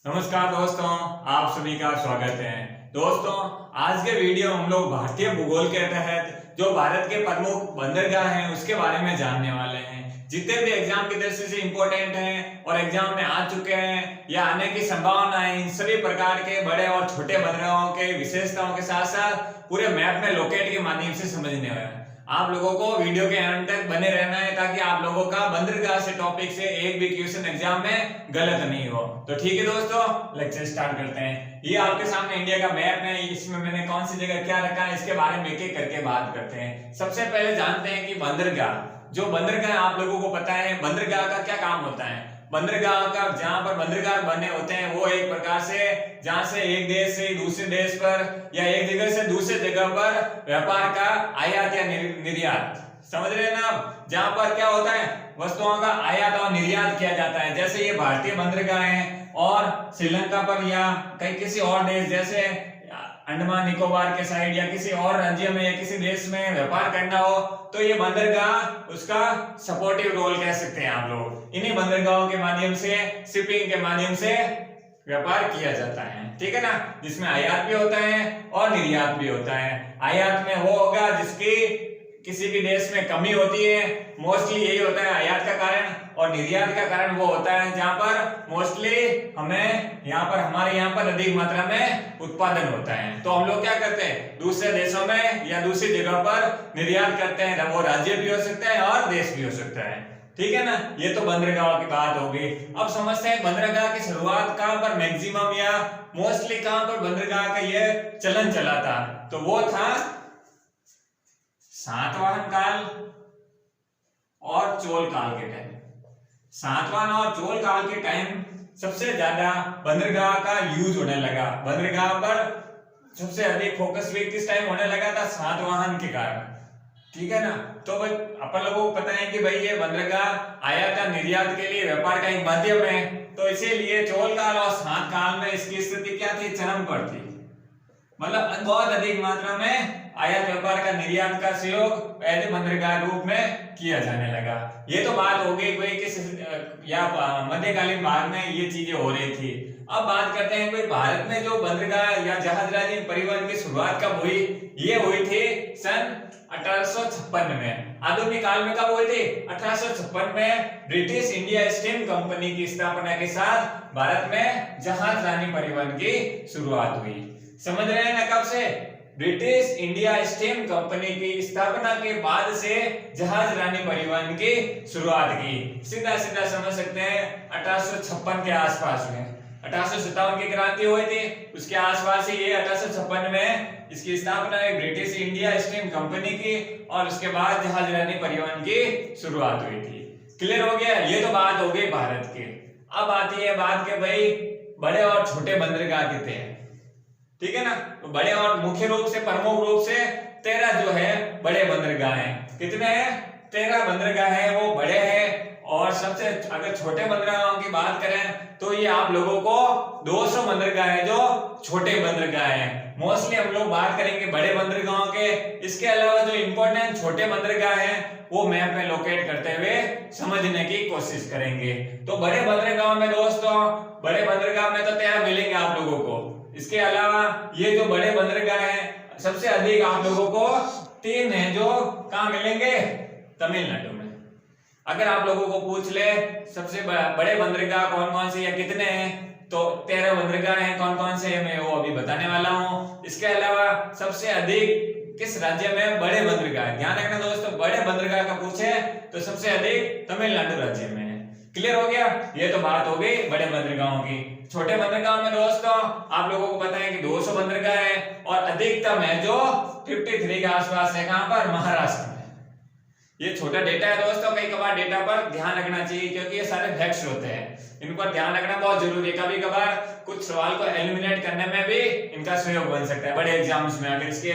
नमस्कार दोस्तों, आप सभी का स्वागत है। दोस्तों, आज के वीडियो हम लोग भारतीय भूगोल के तहत जो भारत के प्रमुख बंदरगाह हैं उसके बारे में जानने वाले हैं। जितने भी एग्जाम की दृष्टि से इंपॉर्टेंट हैं और एग्जाम में आ चुके हैं या आने की संभावना है, इन सभी प्रकार के बड़े और छोटे बंदरगाहों के विशेषताओं के साथ साथ पूरे मैप में लोकेट के माध्यम से समझने हैं। आप लोगों को वीडियो के अंत तक बने रहना है ताकि आप लोगों का बंदरगाह से टॉपिक से एक भी क्वेश्चन एग्जाम में गलत नहीं हो। तो ठीक है दोस्तों, लेक्चर स्टार्ट करते हैं। ये आपके सामने इंडिया का मैप है, इसमें मैंने कौन सी जगह क्या रखा है इसके बारे में एक एक करके बात करते हैं। सबसे पहले जानते हैं कि बंदरगाह, जो बंदरगाह आप लोगों को पता है बंदरगाह का क्या काम होता है। बंदरगाह का, जहां पर बंदरगाह बने होते हैं वो एक प्रकार से जहां से एक देश से दूसरे देश पर या एक जगह से दूसरे जगह पर व्यापार का आयात या निर्यात, समझ रहे हैं ना आप, जहां पर क्या होता है वस्तुओं का आयात और निर्यात किया जाता है। जैसे ये भारतीय बंदरगाह है और श्रीलंका पर या कई किसी और देश जैसे अंडमान निकोबार के साइड या किसी और राज्य में या किसी देश में व्यापार करना हो तो ये बंदरगाह उसका सपोर्टिव रोल कह सकते हैं आप लोग। इन्हीं बंदरगाहों के माध्यम से, शिपिंग के माध्यम से व्यापार किया जाता है, ठीक है ना, जिसमें आयात भी होता है और निर्यात भी होता है। आयात में वो होगा जिसकी किसी भी देश में कमी होती है, मोस्टली यही होता है आयात का कारण, और निर्यात का कारण वो होता है जहां पर मोस्टली हमें हमारे यहाँ पर अधिक मात्रा में उत्पादन होता है। तो हम लोग क्या करते हैं, दूसरे देशों में या दूसरी जगह पर निर्यात करते हैं। वो राज्य भी हो सकता है और देश भी हो सकता है, ठीक है ना। ये तो बंदरगाह की बात होगी। अब समझते हैं बंदरगाह की शुरुआत कहां पर मैक्सिमम या मोस्टली कहां पर बंदरगाह का ये चलन चला था, तो वो था सातवाहन काल और चोल काल के टाइम। सातवाहन और चोल काल के टाइम सबसे ज्यादा बंदरगाह का यूज होने लगा। बंदरगाह पर सबसे अधिक फोकस भी किस टाइम होने लगा था, सातवाहन के कारण, ठीक है ना। तो अपन लोगों को पता है कि भाई ये बंदरगाह आयात या निर्यात के लिए व्यापार का एक माध्यम है, तो इसीलिए चोल काल और सात काल में इसकी स्थिति क्या थी, चरम पर थी। मतलब बहुत अधिक मात्रा में आयात व्यापार का, निर्यात का सहयोग पहले बंदरगाह रूप में किया जाने लगा। ये तो बात हो गई कोई किस या मध्यकालीन भाग में ये चीजें हो रही थी। अब बात करते हैं कोई भारत में जो बंदरगाह या जहाजरानी परिवहन की शुरुआत कब हुई। ये हुई थी सन 1856 में। आधुनिक काल में कब हुई थी, 1856 में ब्रिटिश इंडिया स्टीम कंपनी की स्थापना के साथ भारत में जहाजरानी परिवहन की शुरुआत हुई। समझ रहे हैं ना, कब से, ब्रिटिश इंडिया स्टीम कंपनी की स्थापना के बाद से जहाजरानी परिवहन की शुरुआत की। सीधा सीधा समझ सकते हैं 1856 के आसपास में। 1857 की क्रांति हुई थी, उसके आसपास ही ये 1856 में इसकी स्थापना हुई ब्रिटिश इंडिया स्टीम कंपनी की, और उसके बाद जहाजरानी परिवहन की शुरुआत हुई थी। क्लियर हो गया, ये तो बात हो गई भारत की। अब आती है बात के भाई बड़े और छोटे बंदरगाह कितने हैं, ठीक है ना। तो बड़े और मुख्य रूप से, प्रमुख रूप से 13 जो है बड़े बंदरगाह हैं। कितने हैं, 13 बंदरगाह हैं, वो बड़े हैं। और सबसे अगर छोटे बंदरगाहों की बात करें तो ये आप लोगों को 200 बंदरगाह है जो छोटे बंदरगाह हैं। मोस्टली हम लोग बात करेंगे बड़े बंदरगाहों के। इसके अलावा जो इंपॉर्टेंट छोटे बंदरगाह हैं वो मैप में लोकेट करते हुए समझने की कोशिश करेंगे। तो बड़े बंदरगाहों में दोस्तों, बड़े बंदरगाह में तो 13 मिलेंगे आप लोगों को। इसके अलावा ये जो बड़े बंदरगाह हैं सबसे अधिक आप लोगों को 3 हैं जो कहां मिलेंगे, तमिलनाडु में। अगर आप लोगों को पूछ ले सबसे बड़े बंदरगाह कौन कौन से या कितने हैं, तो 13 बंदरगाह हैं। कौन कौन से मैं वो अभी बताने वाला हूं। इसके अलावा सबसे अधिक किस राज्य में बड़े बंदरगाह है, ध्यान रखना दोस्तों, बड़े बंदरगाह का पूछे तो सबसे अधिक तमिलनाडु राज्य में है। क्लियर हो गया, ये तो बात हो गई बड़े बंदरगाहों की। छोटे बंदरगाहों में दोस्तों आप लोगों को पता है कि 200 बंदरगाह है, और अधिकतम है जो 53 के आसपास है, कहां पर, महाराष्ट्र में। ये छोटा डेटा है दोस्तों, कई कबार डेटा पर ध्यान रखना चाहिए क्योंकि ये सारे फैक्ट्स होते हैं, इन पर ध्यान रखना बहुत जरूरी है। कभी कभार कुछ सवाल को एलिमिनेट करने में भी इनका सहयोग बन सकता है बड़े एग्जाम्स में। अगर इसके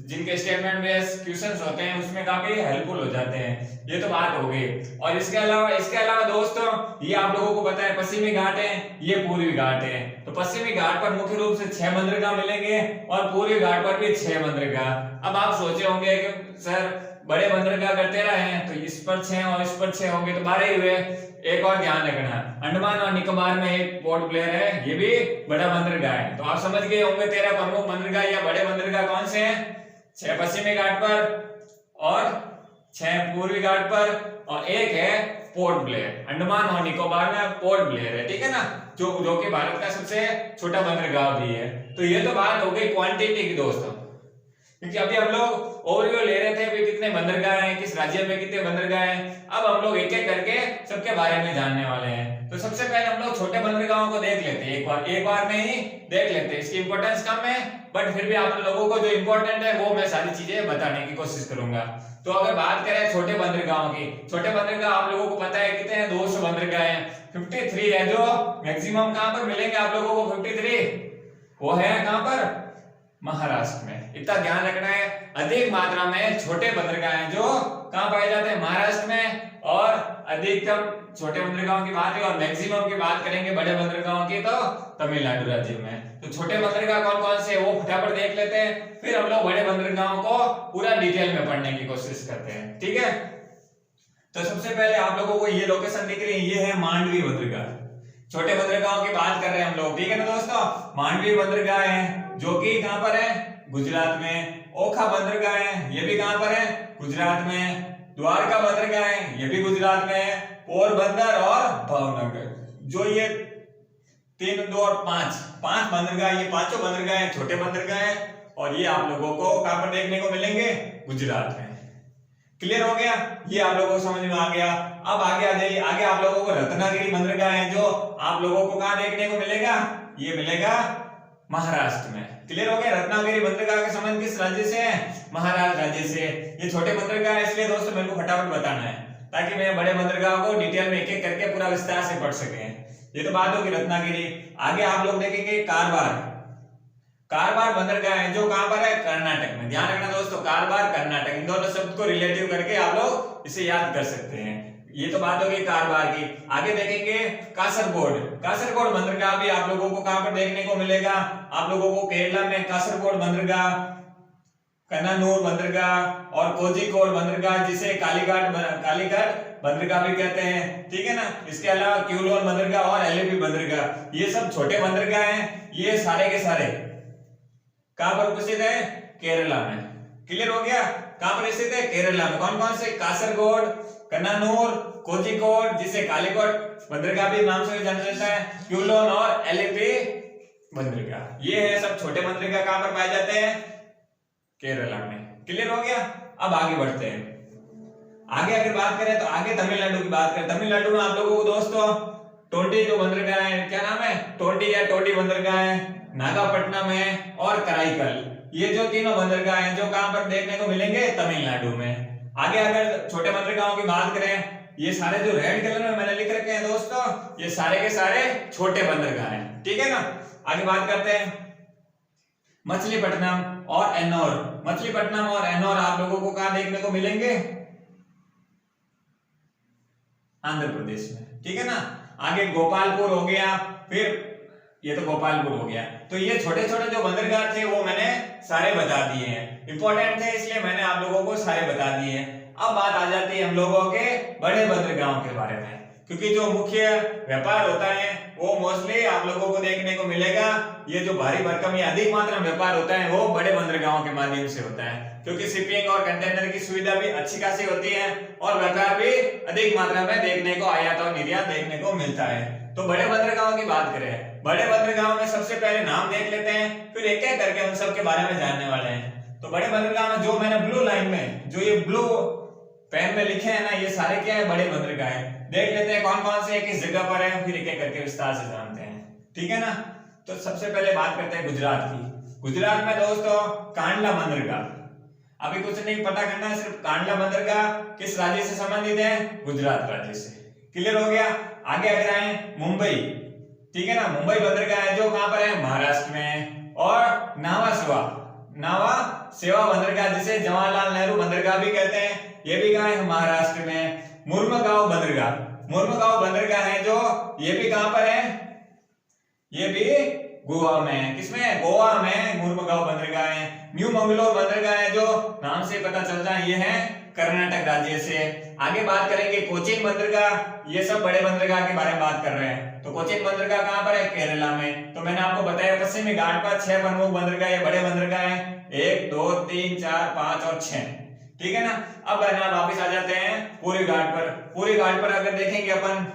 जिनके स्टेटमेंट बेस्ड क्वेश्चंस होते हैं उसमें काफी हेल्पफुल हो जाते हैं। ये तो बात हो गई। और इसके अलावा दोस्तों ये आप लोगों को पता है पश्चिमी घाट है, ये पूर्वी घाट है। तो पश्चिमी घाट पर मुख्य रूप से 6 बंदरगाह मिलेंगे और पूर्वी घाट पर भी 6 बंदरगाह। अब आप सोचे होंगे कि सर बड़े बंदरगाह अगर 13 हैं तो इस पर 6 और इस पर 6 होंगे तो 12 ही हुए। एक और ध्यान रखना, अंडमान और निकोबार में एक पोर्ट ब्लेयर है, ये भी बड़ा बंदरगाह है। तो आप समझ गए होंगे 13 प्रमुख बंदरगाह या बड़े बंदरगाह कौन से हैं। 6 पश्चिमी घाट पर और 6 पूर्वी घाट पर, और एक है पोर्ट ब्लेयर। अंडमान और निकोबार में पोर्ट ब्लेयर है, ठीक है ना, जो कि भारत का सबसे छोटा बंदरगाह भी है। तो ये तो बात हो गई क्वांटिटी की दोस्तों, क्योंकि अभी हम लोग ओवरव्यू ले रहे थे अभी कितने बंदरगाह हैं, किस राज्य में कितने बंदरगाह हैं। अब हम लोग एक एक करके सबके बारे में जानने वाले हैं। तो सबसे पहले हम लोग छोटे बंदरगाहों को देख लेते हैं, एक बार में ही देख लेते हैं। इसकी इंपॉर्टेंस कम है, बट फिर भी आप लोगों को जो इंपॉर्टेंट है वो मैं सारी चीजें बताने की कोशिश करूंगा। तो अगर बात करें छोटे बंदरगाहों की, छोटे बंदरगाह आप लोगों को पता है कितने हैं, 200 बंदरगाह हैं। 53 है जो मैक्सिमम कहां पर मिलेंगे आप लोगों को 53, वो है कहां पर, महाराष्ट्र में। इतना ध्यान रखना है, अधिक मात्रा में छोटे बंदरगाह हैं जो कहां पाए जाते हैं, महाराष्ट्र में। और अधिकतम छोटे बंदरगाहों की बात है और मैक्सिमम की बात करेंगे बड़े बंदरगाहों की तो तमिलनाडु राज्य में। तो छोटे बंदरगाह कौन कौन से वो फटाफट देख लेते हैं, फिर हम लोग बड़े बंदरगाहों को पूरा डिटेल में पढ़ने की कोशिश करते हैं, ठीक है। तो सबसे पहले आप लोगों को ये लोकेशन दिख रही है, ये है मांडवी बंदरगाह। छोटे बंदरगाहों की बात कर रहे हैं हम लोग, ठीक है ना दोस्तों। मांडवी बंदरगाह है जो कि कहां पर है, गुजरात में। ओखा बंदरगाह है, ये भी कहां पर है, गुजरात में। द्वारका बंदरगाह है, ये भी गुजरात में है। पोरबंदर और भावनगर, जो ये 3, 2 और 5 बंदरगाह, ये पांचों बंदरगाह हैं छोटे बंदरगाह हैं, और ये आप लोगों को कहां पर देखने को मिलेंगे, गुजरात में। क्लियर हो गया, ये आप लोगों को समझ में आ गया। अब आगे आ जाइए, आगे आप लोगों को रत्नागिरी बंदरगाह है जो आप लोगों को कहां देखने को मिलेगा, ये मिलेगा महाराष्ट्र में। क्लियर हो गया, रत्नागिरी बंदरगाह का संबंध किस राज्य से है, महाराष्ट्र राज्य से। ये छोटे बंदरगाह है, इसलिए दोस्तों मेरे को फटाफट बताना है ताकि मैं बड़े बंदरगाह को डिटेल में एक एक करके पूरा विस्तार से पढ़ सके। ये तो बात होगी रत्नागिरी। आगे आप लोग देखेंगे कारवार बंदरगाह है जो कहां पर है, कर्नाटक में। ध्यान रखना दोस्तों, कारवार कर्नाटक, इन दोनों शब्द को रिलेटिव करके आप लोग इसे याद कर सकते हैं। ये तो बात होगी कारवार की। आगे देखेंगे कासरगोड बंदरगाह भी आप लोगों को कहां पर देखने को मिलेगा, आप लोगों को केरला में कासरगोड बंदरगाह, कन्नानूर बंदरगाह और कोझिकोड बंदरगाह, जिसे कालीघाट बंदरगाह भी कहते हैं, ठीक है ना। इसके अलावा क्यूलोन बंदरगाह और एलेपी बंदरगाह, ये सब छोटे बंदरगाह हैं। ये सारे के सारे कहां पर उपस्थित है, केरला में। क्लियर हो गया, कहां पर स्थित है, केरला में। कौन कौन से, कासरगोड, कन्नानूर, कोझिकोड, जिसे कालीघाट बंदरगाह भी नाम से जाना जाता है, क्यूलोन और एलेपी बंदरगाह, ये है सब छोटे बंदरगाह। कहां पर पाए जाते हैं, केरला में। क्लियर हो गया, अब आगे बढ़ते हैं। आगे अगर बात करें तो आगे तमिलनाडु की बात करें। तमिलनाडु में आप लोगों को दोस्तों टोंडी जो बंदरगाह है, क्या नाम है, टोंडी या टोडी बंदरगाह है, नागापट्टनम है और कराईकल, ये जो तीनों बंदरगाह हैं जो कहां पर देखने को मिलेंगे, तमिलनाडु में। आगे अगर छोटे बंदरगाहों की बात करें, ये सारे जो रेड कलर में मैंने लिख रखे हैं दोस्तों, ये सारे के सारे छोटे बंदरगाह हैं, ठीक है ना। आगे बात करते हैं मछलीपट्टनम और एन्नौर। मछलीपट्टनम और एन्नौर आप लोगों को कहां देखने को मिलेंगे, आंध्र प्रदेश में, ठीक है ना। आगे गोपालपुर हो गया, फिर ये तो गोपालपुर हो गया। तो ये छोटे छोटे जो बंदरगाह थे वो मैंने सारे बता दिए हैं, इंपॉर्टेंट थे इसलिए मैंने आप लोगों को सारे बता दिए हैं। अब बात आ जाती है हम लोगों के बड़े बंदरगाहों के बारे में, क्योंकि जो मुख्य व्यापार होता है वो मोस्टली आप लोगों को देखने को मिलेगा, ये जो भारी भरकम या अधिक मात्रा में व्यापार होता है वो बड़े बंदरगाहों के माध्यम से होता है, क्योंकि शिपिंग और कंटेनर की सुविधा भी अच्छी खासी होती है और व्यापार भी अधिक मात्रा में देखने को, आयात और निर्यात देखने को मिलता है। तो बड़े बंदरगाहों की बात करें, बड़े बंदरगाहों में सबसे पहले नाम देख लेते हैं, फिर एक एक करके उन सब के बारे में जानने वाले हैं। तो बड़े बंदरगाह में जो मैंने ब्लू लाइन में, जो ये ब्लू पेन में लिखे हैं ना, ये सारे क्या है, बड़े बंदरगाह हैं। देख लेते हैं कौन कौन से किस जगह पर है, फिर एक एक करके विस्तार से जानते हैं, ठीक है ना। तो सबसे पहले बात करते हैं गुजरात की। गुजरात में दोस्तों कांडला बंदरगाह, अभी कुछ नहीं पता करना है, सिर्फ कांडला बंदरगाह किस राज्य से संबंधित है, गुजरात राज्य से। क्लियर हो गया। आगे अगर आए मुंबई, ठीक है ना, मुंबई बंदरगाह है जो कहां पर है, महाराष्ट्र में। और नावा सेवा बंदरगाह, जिसे जवाहरलाल नेहरू बंदरगाह भी कहते हैं, ये भी कहां है, महाराष्ट्र में। मुर्मुगांव बंदरगाह है जो, ये भी कहां पर है, ये भी गोवा में। किसमें, गोवा में मुर्मुगांव बंदरगाह है। न्यू मंगलोर बंदरगाह है जो नाम से पता चलता है, ये है कर्नाटक राज्य से। आगे बात करेंगे कोचीन बंदरगाह, ये सब बड़े बंदरगाह के बारे में बात कर रहे हैं। तो कोचीन बंदरगाह कहां पर है? केरला में। तो मैंने आपको बताया पश्चिमी घाट पर 6 प्रमुख बंदरगाह, ये बड़े बंदरगाह हैं, 1 2 3 4 5 और 6, ठीक है ना। अब है ना वापस आ जाते हैं पूरी घाट पर। पूरी घाट पर अगर देखेंगे अपन,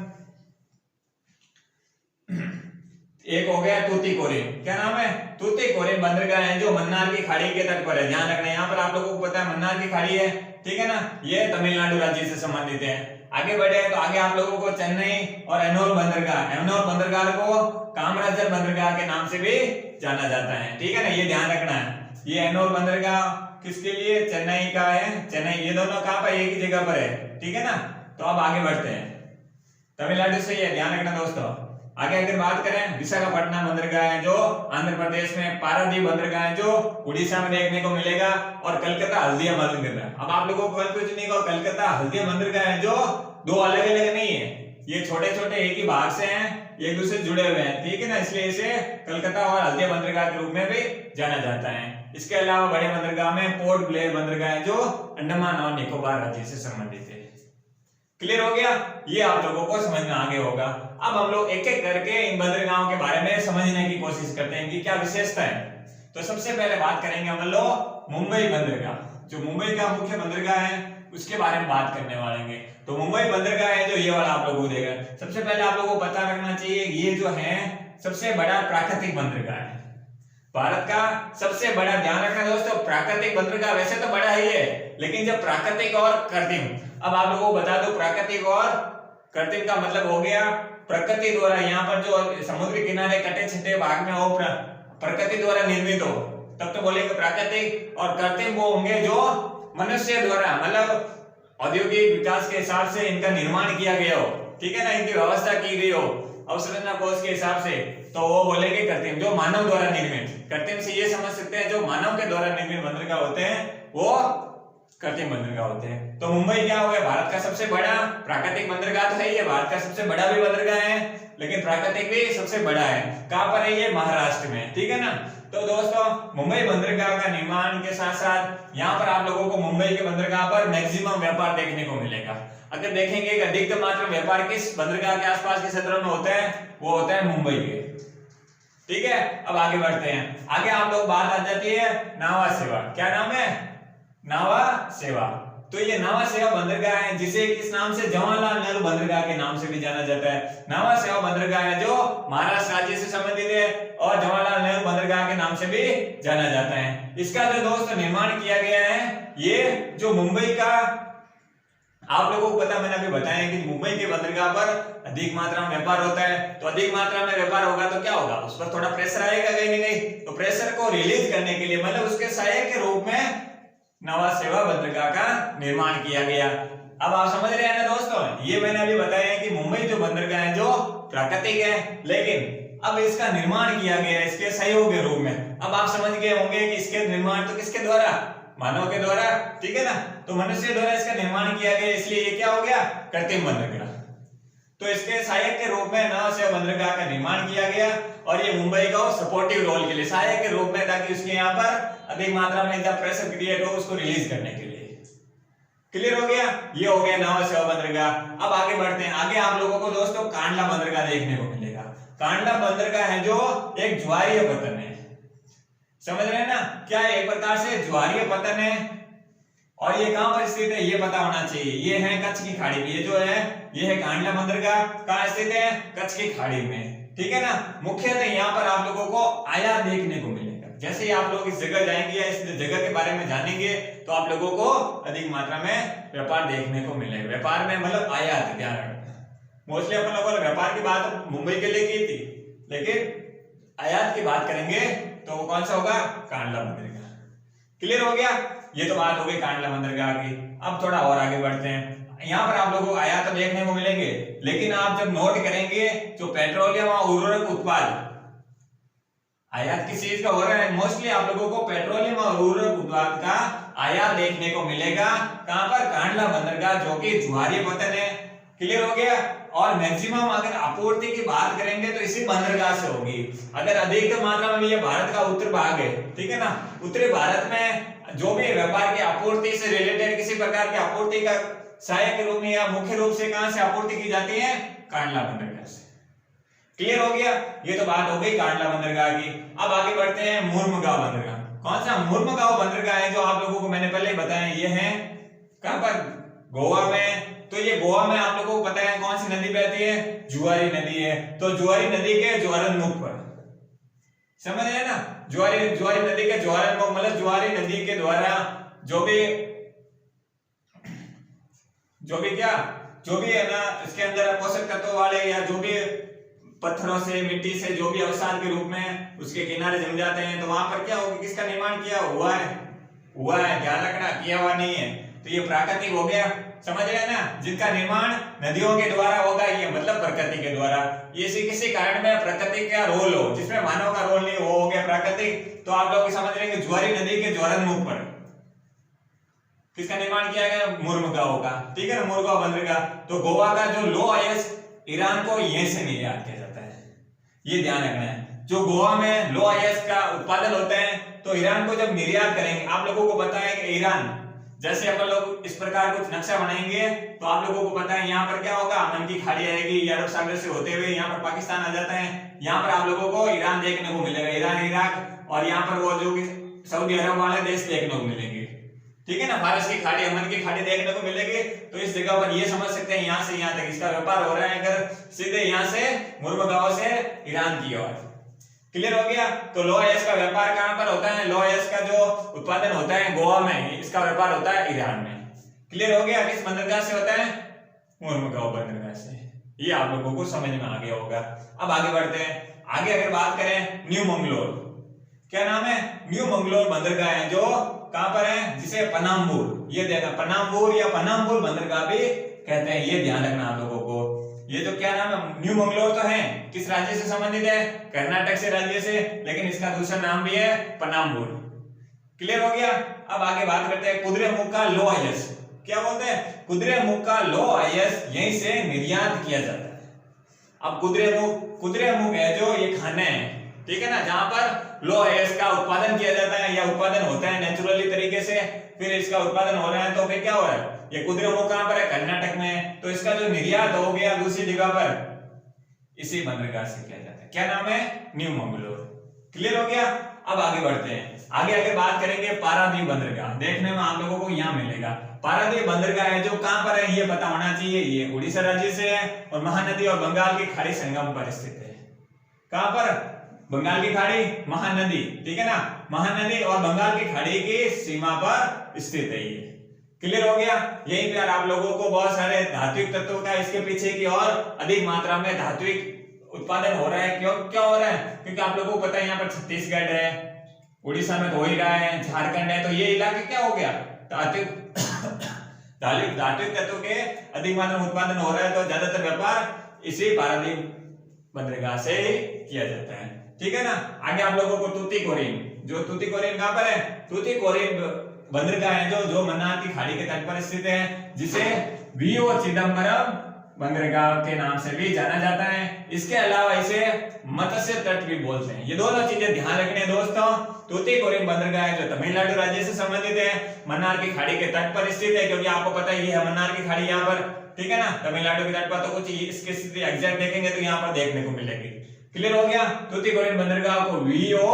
एक हो गया तूतीकोरिन, क्या नाम है? तूतीकोरिन बंदरगाह है जो मन्नार की खाड़ी के तट पर है। ध्यान रखना, यहाँ पर आप लोगों को पता है मन्नार की खाड़ी है, ठीक है ना, ये तमिलनाडु राज्य से संबंधित है। आगे बढ़े तो आगे आप लोगों को चेन्नई और एनोर बंदरगाह, एनोर बंदरगाह को कामराजर बंदरगाह के नाम से भी जाना जाता है, ठीक है ना, ये ध्यान रखना है। ये एनोर बंदरगाह किसके लिए? चेन्नई का है, चेन्नई, ये दोनों कहां पर? एक ही जगह पर है, ठीक है ना। तो अब आगे बढ़ते हैं, तमिलनाडु से ये ध्यान रखना दोस्तों। आगे अगर बात करें विशाखापट्टनम बंदरगाह है जो आंध्र प्रदेश में, पारादीप बंदरगाह है जो उड़ीसा में देखने को मिलेगा, और कलकत्ता हल्दिया बंदरगाह। अब आप लोगों को कंफ्यूजन नहीं हो, कलकत्ता हल्दिया बंदरगाह है जो दो अलग अलग नहीं है, ये छोटे छोटे एक ही भाग से हैं, एक दूसरे से जुड़े हुए हैं, ठीक है ना, इसलिए इसे कलकत्ता और हल्दिया बंदरगाह के रूप में भी जाना जाता है। इसके अलावा बड़े बंदरगाह में पोर्ट ब्लेयर बंदरगाह है जो अंडमान और निकोबार राज्य से संबंधित है। क्लियर हो गया? ये आप लोगों को समझ में आगे होगा। अब हम लोग एक एक करके इन बंदरगाहों के बारे में समझने की कोशिश करते हैं कि क्या विशेषता है। तो सबसे पहले बात करेंगे हम लोग मुंबई बंदरगाह, जो मुंबई का मुख्य बंदरगाह है उसके बारे में बात करने वाले हैं। तो मुंबई बंदरगाह है जो ये वाला आप लोगों को देगा। सबसे पहले आप लोगों को पता रखना चाहिए ये जो है सबसे बड़ा प्राकृतिक बंदरगाह है, भारत का सबसे बड़ा। ध्यान रखना दोस्तों, प्राकृतिक बंदरगाह वैसे तो बड़ा ही है, लेकिन जब प्राकृतिक और कृत्रिम, अब आप लोगों को बता दो प्राकृतिक और कृत्रिम का मतलब हो गया प्रकृति द्वारा, यहाँ पर जो समुद्री किनारे कटे छटे भाग में हो प्रकृति द्वारा निर्मित हो तब तो बोलेंगे प्राकृतिक, और कृत्रिम वो होंगे जो मनुष्य द्वारा, मतलब औद्योगिक विकास के हिसाब से इनका निर्माण किया गया हो, ठीक है ना, इनकी व्यवस्था की गई हो अवसंरचना कोष के हिसाब से, तो वो बोलेंगे कृत्रिम, जो मानव द्वारा निर्मित। कृत्रिम से ये समझ सकते हैं जो मानव के द्वारा निर्मित बंदरगाह होते हैं वो कृत्रिम बंदरगाह होते हैं। तो मुंबई क्या हो गया? भारत का सबसे बड़ा प्राकृतिक बंदरगाह तो है, ये भारत का सबसे बड़ा भी बंदरगाह है, लेकिन प्राकृतिक भी सबसे बड़ा है। कहां पर है ये? महाराष्ट्र में, ठीक है ना। तो दोस्तों मुंबई बंदरगाह का निर्माण के साथ साथ यहाँ पर आप लोगों को मुंबई के बंदरगाह पर मैक्सिमम व्यापार देखने को मिलेगा। अगर देखेंगे कि अधिकतम मात्रा में व्यापार किस बंदरगाह के आसपास के क्षेत्रों में होता है, वो होता है मुंबई के, ठीक है। अब आगे बढ़ते हैं, आगे आप लोग बात आ जाती है नावा सेवा। क्या नाम है? नावा सेवा। तो ये नावा सेवा बंदरगाह है जिसे किस नाम से? जवाहरलाल नेहरू बंदरगाह के नाम से भी जाना जाता है। नावा सेवा बंदरगाह है जो महाराष्ट्र राज्य से संबंधित है और जवाहरलाल नेहरू बंदरगाह के नाम से भी जाना जाता है। इसका जो दोस्तों निर्माण किया गया है, ये जो मुंबई का, आप लोगों को पता, मैंने अभी बताया कि मुंबई के बंदरगाह पर अधिक मात्रा में व्यापार होता है, तो अधिक मात्रा में व्यापार होगा तो क्या होगा? उस पर थोड़ा प्रेशर आएगा कहीं ना कहीं, तो प्रेशर को रिलीज करने के लिए, मतलब उसके सहायक के रूप में नावा सेवा बंदरगाह का निर्माण किया गया। अब आप समझ रहे हैं ना दोस्तों, ये मैंने अभी बताया कि मुंबई जो बंदरगाह है जो प्राकृतिक है, लेकिन अब इसका निर्माण किया गया इसके सहयोग के रूप में। अब आप समझ गए होंगे कि इसके निर्माण तो किसके द्वारा? मानव के द्वारा, ठीक है ना। तो मनुष्य द्वारा इसका निर्माण किया गया, इसलिए ये क्या हो गया? कृत्रिम बंदरगाह। तो इसके सहायक के रूप में नावा सेवा बंदरगाह का निर्माण किया गया, और ये मुंबई का सपोर्टिव रोल के लिए, सहायक के रूप में, ताकि उसके यहाँ पर अधिक मात्रा में जब प्रेशर क्रिएट हो उसको रिलीज करने के लिए। क्लियर हो गया? ये हो गया नावा सेवा बंदरगाह। अब आगे बढ़ते हैं, आगे आप लोगों को दोस्तों कांडला बंदरगाह देखने को मिलेगा। कांडला बंदरगाह है जो एक ज्वारीय पतन है, समझ रहे हैं ना, क्या एक प्रकार से ज्वारीय पतन है, और ये कहां पर स्थित है ये पता होना चाहिए। ये है कच्छ की खाड़ी में, ये जो है ये है कांडला बंदरगाह, कहां स्थित है? कच्छ की खाड़ी में, ठीक है ना। मुख्यतः यहाँ पर आप लोगों को आयात देखने को मिलेगा। जैसे ही आप लोग इस जगह जाएंगे या इस जगह के बारे में जानेंगे तो आप लोगों को अधिक मात्रा में व्यापार देखने को मिलेगा। व्यापार में मतलब आयात, ध्यान रखना, मोस्टली अपन लोगों ने व्यापार की बात मुंबई के लिए की थी, लेकिन आयात की बात करेंगे तो वो कौन सा होगा? कांडला बंदरगाह। क्लियर हो गया? ये तो बात हो गई कांडला बंदरगाह की। अब थोड़ा और आगे बढ़ते हैं, यहाँ पर आप लोगों को आयात तो देखने को मिलेंगे, लेकिन आप जब नोट करेंगे जो पेट्रोलियम और उर्वरक उत्पाद, आयात किस चीज का हो रहा है? मोस्टली आप लोगों को पेट्रोलियम और उर्वरक उत्पाद का आयात देखने को मिलेगा। कहां पर? कांडला बंदरगाह, जो कि ज्वारीय पतन है। क्लियर हो गया? और मैक्सिमम अगर आपूर्ति की बात करेंगे तो इसी बंदरगाह से होगी। अगर अधिकतम मात्रा में, ये भारत का उत्तर भाग है, ठीक है ना, उत्तरी भारत में जो भी व्यापार की आपूर्ति से रिलेटेड किसी प्रकार की आपूर्ति का सहायक रूप में या मुख्य रूप से कहां से आपूर्ति की जाती है, कांडला बंदरगाह से। क्लियर हो गया, ये तो बात हो गई कांडला बंदरगाह की। अब आगे बढ़ते हैं मुर्मुगांव बंदरगाह। कौन सा मुर्मुगांव बंदरगाह है जो आप लोगों को मैंने पहले बताया, ये है कहां पर, गोवा में। तो ये गोवा में आप लोगों को पता है कौन सी नदी बहती है, जुआरी नदी है। तो जुआरी नदी के ज्वारनमुख पर, समझ आया ना, जुआरी नदी के ज्वारनमुख मतलब जुआरी नदी के द्वारा जो भी है ना, इसके अंदर पोषक तत्व वाले या जो भी पत्थरों से, मिट्टी से जो भी अवसाद के रूप में उसके किनारे जम जाते हैं, तो वहां पर क्या होगा, किसका निर्माण किया हुआ है, ध्यान रखना, किया हुआ नहीं है। तो ये प्राकृतिक हो गया, समझ गए ना, जिनका निर्माण नदियों के द्वारा होगा, ये मतलब प्रकृति के द्वारा। ये किसी कारण में प्रकृति का रोल हो जिसमें मानव का रोल नहीं, वो हो गया प्राकृतिक। तो आप लोग समझ रहे हैं कि जुआरी नदी के ज्वारनमुख पर किसका निर्माण किया गया, मुर्मुगांव का, ठीक है ना, मुर्मुगांव बंदरगाह। तो गोवा का जो लो आईएस ईरान को यहीं से निर्यात किया जाता है, ये ध्यान रखना है। जो गोवा में लो आईएस का उत्पादन होता है तो ईरान को जब निर्यात करेंगे, आप लोगों को पता है कि ईरान, जैसे अपन लोग इस प्रकार कुछ नक्शा बनाएंगे तो आप लोगों को पता है यहाँ पर क्या होगा, अमन की खाड़ी आएगी, अरब सागर से होते हुए यहाँ पर पाकिस्तान आ जाता है। यहाँ पर आप लोगों को ईरान देखने को मिलेगा, ईरान, इराक, और यहाँ पर वो जो सऊदी अरब वाले देश देखने को मिलेंगे, ठीक है ना, फारस की खाड़ी, अमन की खाड़ी देखने को मिलेगी। तो इस जगह पर ये समझ सकते हैं यहाँ से यहाँ तक इसका व्यापार हो रहा है, अगर सीधे यहाँ से मुर्मुगांव से ईरान की ओर। क्लियर हो गया। तो लो आईएस का व्यापार कहां पर होता है, लो आईएस का जो उत्पादन होता है गोवा में, इसका व्यापार होता है ईरान में। क्लियर हो गया, किस बंदरगाह से होता है, मुर्मुगांव बंदरगाह से। ये आप लोगों को समझ में आ गया होगा। अब आगे बढ़ते हैं, आगे अगर बात करें न्यू मंगलोर, क्या नाम है, न्यू मंगलोर बंदरगाह है जो कहां पर है, जिसे पनाम्बूर, ये देखना, पनाम्बूर या पनाम्बूर बंदरगाह भी कहते हैं, ये ध्यान रखना आप लोगों को। ये जो क्या नाम है, न्यू मंगलोर तो है, किस राज्य से संबंधित है, कर्नाटक से राज्य से, लेकिन इसका दूसरा नाम भी है पनाम्बूर। क्लियर हो गया। अब आगे बात करते हैं कुद्रेमुख का लो आईएस, क्या बोलते हैं, कुद्रेमुख का लो आईएस यहीं से निर्यात किया जाता है। अब कुद्रेमुख है जो ये खाने हैं, ठीक है ना, जहां पर लो आईएस का उत्पादन किया जाता है या उत्पादन होता है नेचुरली तरीके से, फिर इसका उत्पादन हो रहा है, तो फिर क्या हो रहा है, ये कुद्रेमुख कहां पर है, कर्नाटक में है। तो इसका जो निर्यात हो गया दूसरी जगह पर, इसी बंदरगाह से किया जाता है, क्या नाम है, न्यू मंगलोर। क्लियर हो गया। अब आगे बढ़ते हैं, आगे बात करेंगे पारादीप बंदरगाह, देखने में आप लोगों को यहाँ मिलेगा। पारादीप बंदरगाह है जो कहां पर है, ये पता होना चाहिए, ये उड़ीसा राज्य से है और महानदी और बंगाल की खाड़ी संगम पर स्थित है। कहां पर, बंगाल की खाड़ी, महानदी, ठीक है ना, महानदी और बंगाल की खाड़ी की सीमा पर स्थित है ये। क्लियर हो गया। यहीं पर आप लोगों को बहुत सारे धात्विक तत्वों का इसके पीछे की और अधिक मात्रा में धात्विक उत्पादन हो रहा है। क्यों हो रहा है, क्योंकि आप लोगों को पता है यहाँ पर छत्तीसगढ़ है, उड़ीसा में तो हो ही रहा है, झारखंड है, तो ये इलाके क्या हो गया, धात्विक तत्व के अधिक मात्रा में उत्पादन हो रहा है। तो ज्यादातर व्यापार इसी पारादीप बंदरगाह से ही किया जाता है, ठीक है ना। आगे आप लोगों को तूतीकोरिन, जो तूतीकोरिन कहां पर है, तूतीकोरिन बंदरगाह है जो मन्नार की खाड़ी के तट पर स्थित है, जिसे वीओ चिदम्बरम बंदरगाह के नाम से भी जाना जाता है। इसके अलावा इसे मत्स्य तट भी बोलते हैं। ये दोनों चीजें ध्यान रखनी है दोस्तों। तूतीकोरिन बंदरगाह है जो तमिलनाडु राज्य से संबंधित है, मन्नार की खाड़ी के तट पर स्थित है, क्योंकि आपको पता ही है मन्नार की खाड़ी यहाँ पर, ठीक है ना, तमिलनाडु के तट पर। तो कुछ इसकी स्थिति एग्जैक्ट देखेंगे तो यहाँ पर देखने को मिलेगी। क्लियर हो गया। तूतीकोरिन बंदरगाह को वीओ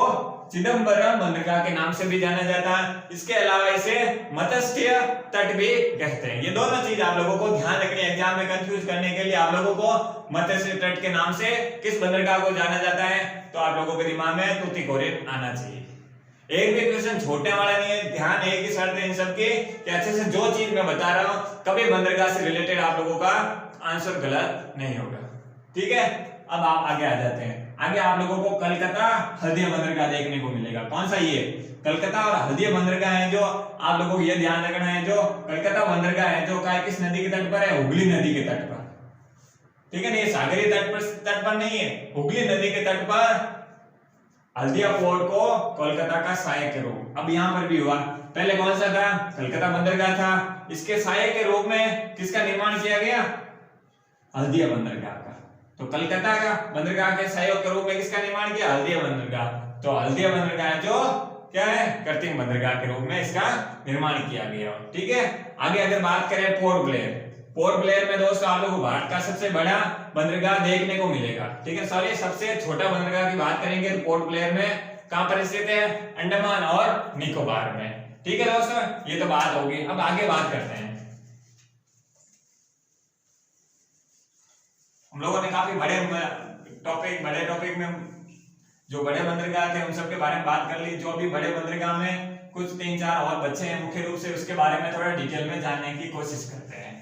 चिदम्बरम बंदरगाह के नाम से भी जाना जाता है। इसके अलावा इसे मत्स्य तट भी कहते हैं। ये दोनों चीज आप लोगों को ध्यान रखनी है, एग्जाम में कंफ्यूज करने के लिए आप लोगों को मत्स्य तट के नाम से किस बंदरगाह को जाना जाता है, तो आप लोगों के दिमाग में तूतीकोरिन आना चाहिए। एक भी क्वेश्चन छोड़ने वाला नहीं है, ध्यान एक ही शर्त है इन सबकी कि अच्छे से जो चीज मैं बता रहा हूं कभी बंदरगाह से रिलेटेड आप लोगों का आंसर गलत नहीं होगा, ठीक है। अब आप आगे आ जाते हैं। आगे आप लोगों को कलकत्ता हल्दिया बंदरगाह देखने को मिलेगा। कौन सा, ये कलकत्ता और हल्दिया बंदरगाह है जो आप लोगों को ये ध्यान रखना है। जो कलकत्ता बंदरगाह है जो किस नदी के तट पर है, हुगली नदी के तट पर, ठीक है ना, ये सागरीय तट पर नहीं है, हुगली नदी के तट पर। हल्दिया पोर्ट को कोलकाता का सहायक रूप, अब यहाँ पर भी हुआ। पहले कौन सा था, कलकत्ता बंदरगाह था, इसके सहायक के रूप में किसका निर्माण किया गया, हल्दिया बंदरगाह का। तो कलकत्ता का बंदरगाह के सहयोग के रूप में किसका निर्माण किया? हल्दिया बंदरगाह। तो हल्दिया बंदरगाह जो क्या है? कृत्रिम बंदरगाह के रूप में इसका निर्माण किया गया। ठीक है, आगे अगर बात करें पोर्ट ब्लेयर, पोर्ट ब्लेयर में दोस्तों आप लोगों को भारत का सबसे बड़ा बंदरगाह देखने को मिलेगा। ठीक है, सॉरी सबसे छोटा बंदरगाह की बात करेंगे तो पोर्ट ब्लेयर में कहां पर स्थित है? अंडमान और निकोबार में। ठीक है दोस्तों, ये तो बात होगी। अब आगे बात करते हैं। हम लोगों ने काफी बड़े टॉपिक में जो बड़े बंदरगाह थे उन सब के बारे में बात कर ली। जो अभी बड़े बंदरगाह में कुछ 3-4 और बच्चे हैं मुख्य रूप से उसके बारे में थोड़ा डिटेल में जानने की कोशिश करते हैं।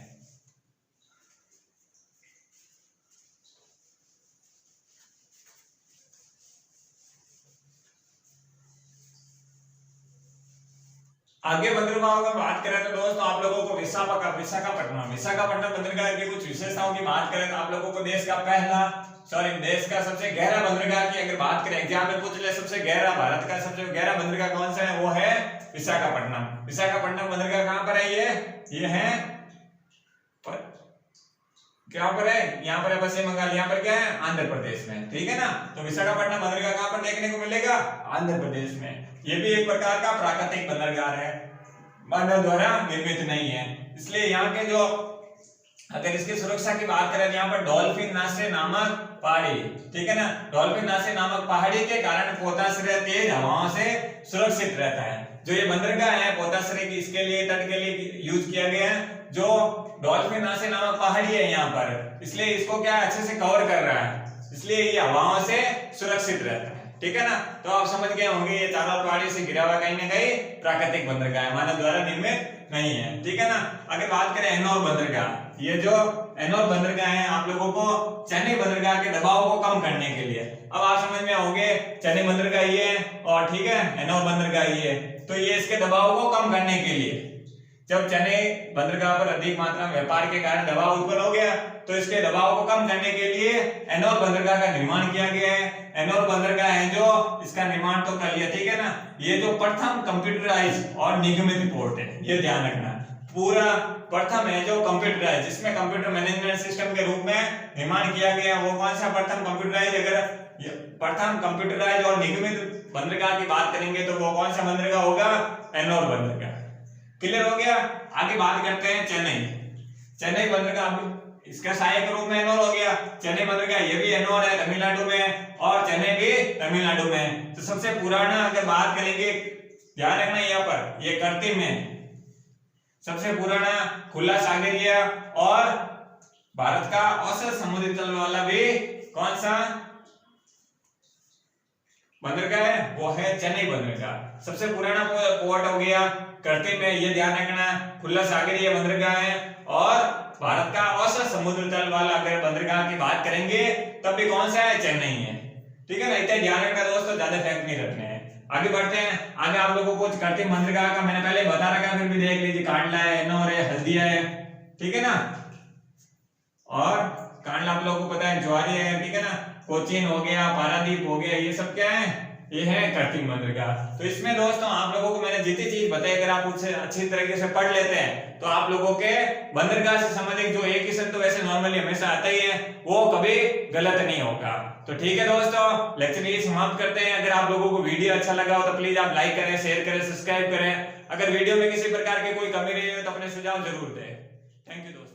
आगे बंदरगाहों की बात करें तो दोस्तों आप लोगों को विशाखापट्टनम बंदरगाह की कुछ विशेषताओं की बात करें तो आप लोगों को देश का सबसे गहरा बंदरगाह की अगर बात करें, एग्जाम में पूछ ले सबसे गहरा, भारत का सबसे गहरा बंदरगाह कौन सा है? वो है विशाखापट्टनम। विशाखापट्टनम बंदरगाह कहां पर है? ये है क्या पर है? यहाँ पर है पश्चिम बंगाल। यहाँ पर क्या है? आंध्र प्रदेश में। ठीक है ना, तो विशाखापट्टनम बंदरगाह कहां पर देखने को मिलेगा? आंध्र प्रदेश में। ये भी एक प्रकार का प्राकृतिक बंदरगाह है, मानव द्वारा निर्मित नहीं है। इसलिए यहाँ के जो अगर इसकी सुरक्षा की बात करें तो यहाँ पर डॉल्फिन नासे नामक पहाड़ी, ठीक है ना, डॉल्फिन नासे नामक पहाड़ी के कारण पोताश्रय तेज हवाओं से सुरक्षित रहता है। जो ये बंदरगाह है पोताश्रय की इसके लिए तट के लिए यूज किया गया है। जो डॉल्फिन नासे नामक पहाड़ी है यहाँ पर, इसलिए इसको क्या अच्छे से कवर कर रहा है, इसलिए ये हवाओं से सुरक्षित रहता है। ठीक है ना, तो आप समझ गए होंगे ये चारों पहाड़ी से घिरा हुआ कहीं ना कहीं प्राकृतिक बंदरगाह है, मानव द्वारा निर्मित नहीं है। ठीक है ना, आगे बात करें एन्नोर बंदरगाह। ये जो एन्नोर बंदरगाह है आप लोगों को चेन्नई बंदरगाह के दबाव को कम करने के लिए, अब आप समझ में होंगे चेन्नई बंदरगाह ये है और ठीक है एन्नोर बंदरगाह ये है, तो ये इसके दबाव को कम करने के लिए, जब चेन्नई बंदरगाह पर अधिक मात्रा में व्यापार के कारण दबाव उत्पन्न हो गया तो इसके दबाव को कम करने के लिए एन्नोर बंदरगाह का निर्माण किया गया है। एन्नोर बंदरगाह है जो इसका निर्माण तो कर लिया, ठीक है ना, ये जो प्रथम कंप्यूटराइज और निगमित पोर्ट है, ये ध्यान रखना, पूरा प्रथम है जो कंप्यूटराइज, जिसमें कंप्यूटर मैनेजमेंट सिस्टम के रूप में निर्माण किया गया। वो कौन सा प्रथम कंप्यूटराइज? अगर प्रथम कंप्यूटराइज और निगमित बंदरगाह की बात करेंगे तो वो कौन सा बंदरगाह होगा? एन्नोर बंदरगाह। क्लियर हो गया। आगे बात करते हैं चेन्नई बंदरगाह, इसका सहायक रूप में एन्नोर हो गया। चेन्नई बंदरगाह ये भी एन्नोर है तमिलनाडु में और चेन्नई भी तमिलनाडु में। तो सबसे पुराना अगर बात करेंगे, ध्यान रखना यहाँ पर, ये कृत्रिम है, सबसे पुराना खुला सागरीय और भारत का औसत समुद्री तल वाला भी कौन सा बंदरगाह है? वो है चेन्नई बंदरगाह। सबसे पुराना पोर्ट हो गया कृत्रिम में, ये ध्यान रखना, खुला सागरीय बंदरगाह है और भारत का औसत समुद्र तल वाला अगर बंदरगाह की बात करेंगे तब भी कौन सा है? चेन्नई है। ठीक है ना, इतना ध्यान रखना दोस्तों, ज्यादा फैक्ट नहीं रखने हैं। आगे बढ़ते हैं। आगे आप लोगों को कृत्रिम बंदरगाह का मैंने पहले बता रखा, फिर भी देख लीजिए, कांडला है, एन्नोर है, हल्दिया है, ठीक है ना, और कांडला आप लोगों को पता है ज्वारी है, ठीक है ना, कोचीन हो गया, पारादीप हो गया, ये सब क्या है? ये है कृत्रिम बंदरगाह। तो इसमें दोस्तों आप लोगों को मैंने जितनी चीज बताई अगर आप उसे अच्छी तरीके से पढ़ लेते हैं तो आप लोगों के बंदरगाह से संबंधित जो एक ही शब्द वैसे नॉर्मली हमेशा आता ही है वो कभी गलत नहीं होगा। तो ठीक है दोस्तों, लेक्चर ये समाप्त करते हैं। अगर आप लोगों को वीडियो अच्छा लगा हो तो प्लीज आप लाइक करें, शेयर करें, सब्सक्राइब करें। अगर वीडियो में किसी प्रकार की कोई कमी रही हो तो अपने सुझाव जरूर दें। थैंक यू दोस्तों।